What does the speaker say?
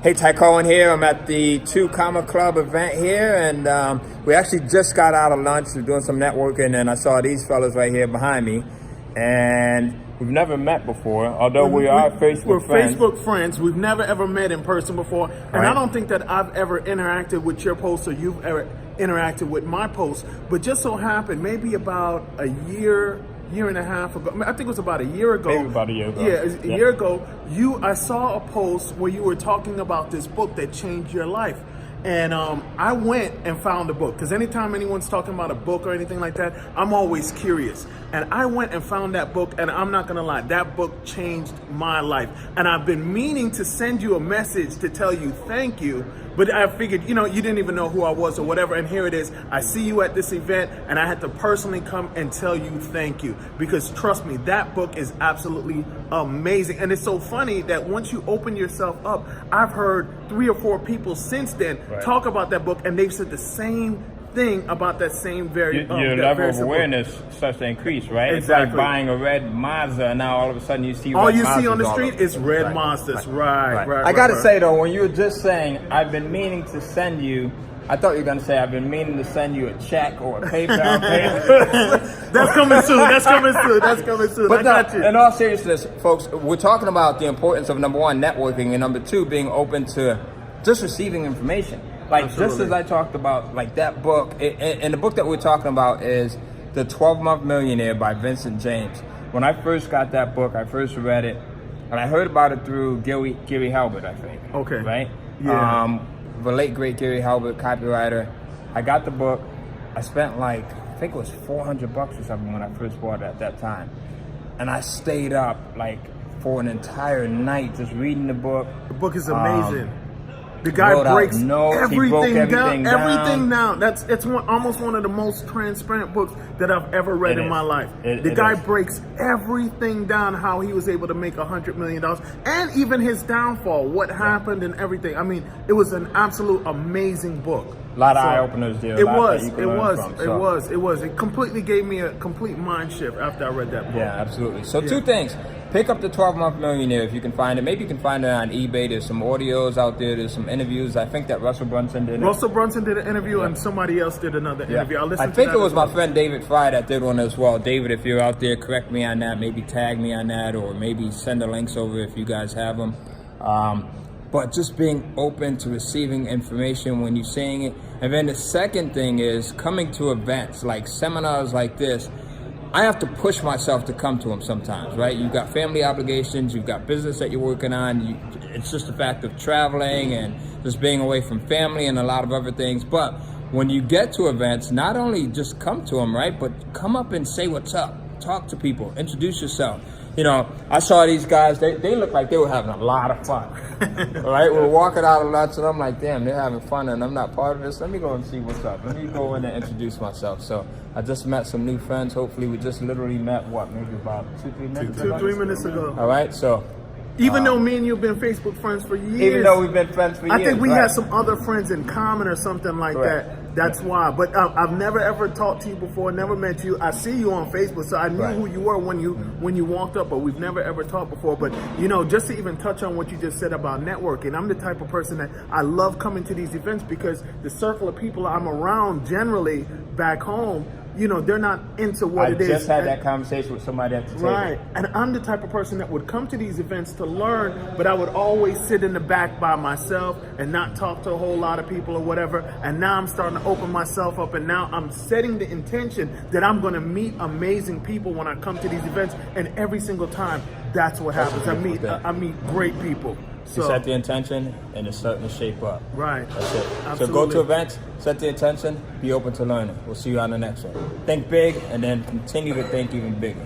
Hey, Ty Cohen here. I'm at the 2 Comma Club event here, and we actually just got out of lunch. We're doing some networking, and I saw these fellas right here behind me, and we've never met before, although we are Facebook friends. We're Facebook friends. We've never ever met in person before, and Right. I don't think that I've ever interacted with your posts or you've ever interacted with my posts. But just so happened, maybe about a year and a half ago, I think it was about a year ago. Maybe about a year ago. Yeah, a Yep. year ago, I saw a post where you were talking about this book that changed your life. And I went and found the book, because anytime anyone's talking about a book or anything like that, I'm always curious. And I went and found that book, and I'm not gonna lie, that book changed my life. And I've been meaning to send you a message to tell you thank you, but I figured, you didn't even know who I was or whatever, and here it is. I see you at this event, and I had to personally come and tell you thank you, because trust me, that book is absolutely amazing. And it's so funny that once you open yourself up, I've heard 3 or 4 people since then talk about that book, and they've said the same thing about that same very your that level very of simple- awareness starts to increase, right? Exactly. It's like buying a red Mazda, and now all of a sudden you see All red you see Mazdas on the all street over. is red Right. Mazdas. Right. I gotta say though, when you were just saying, I've been meaning to send you, I thought you were gonna say, I've been meaning to send you a check or a PayPal payment. That's coming soon. That's coming soon. That's coming soon. But I no, got you. in all seriousness, folks, we're talking about the importance of, number 1, networking, and number 2, being open to just receiving information. Like, Absolutely. just as I talked about, like that book, and the book that we're talking about is The 12-Month Millionaire by Vincent James. When I first got that book, I first read it, and I heard about it through Gary Halbert, I think. Okay. Right? Yeah. The late, great Gary Halbert, copywriter. I got the book. I spent I think it was $400 or something when I first bought it at that time. And I stayed up for an entire night just reading the book. The book is amazing. The guy wrote out breaks notes, he broke everything down. Everything down. It's almost one of the most transparent books that I've ever read It in is. my life. It The guy is. breaks everything down, how he was able to make $100 million, and even his downfall, what happened and everything. I mean, it was an absolute amazing book. A lot of eye openers there. It was. It completely gave me a complete mind shift after I read that book. Yeah, absolutely. So 2 things. Pick up the 12-Month Millionaire if you can find it. Maybe you can find it on eBay. There's some audios out there. There's some interviews. I think that Russell Brunson did it. Russell Brunson did an interview, and somebody else did another interview. I think it was my friend David Fry that did one as well. David, if you're out there, correct me on that. Maybe tag me on that, or maybe send the links over if you guys have them. But just being open to receiving information when you're saying it. And then the second thing is coming to events like seminars like this. I have to push myself to come to them sometimes, right? You've got family obligations, you've got business that you're working on. It's just the fact of traveling and just being away from family and a lot of other things. But when you get to events, not only just come to them, right? But come up and say what's up. Talk to people. Introduce yourself. I saw these guys, they looked like they were having a lot of fun. All right, we're walking out of lunch, and I'm like, damn, they're having fun, and I'm not part of this. Let me go and see what's up. Let me go in and introduce myself. So I just met some new friends. Hopefully, we just literally met, maybe about 2-3 minutes ago? 2-3 minutes ago. All right, so. Even though me and you have been Facebook friends for years. Even though we've been friends for years. I think we right. had some other friends in common or something like Correct. that. That's why. But I've never ever talked to you before, never met you. I see you on Facebook, so I knew Right. who you were when you walked up, but we've never ever talked before. But just to even touch on what you just said about networking, I'm the type of person that I love coming to these events, because the circle of people I'm around generally back home, they're not into what it is. I just had that conversation with somebody at the table. Right. And I'm the type of person that would come to these events to learn, but I would always sit in the back by myself and not talk to a whole lot of people or whatever. And now I'm starting to open myself up, and now I'm setting the intention that I'm going to meet amazing people when I come to these events. And every single time, that's what happens. I meet great people. You set the intention, and it's starting to shape up. Right. That's it. Absolutely. So go to events, set the intention, be open to learning. We'll see you on the next one. Think big, and then continue to think even bigger.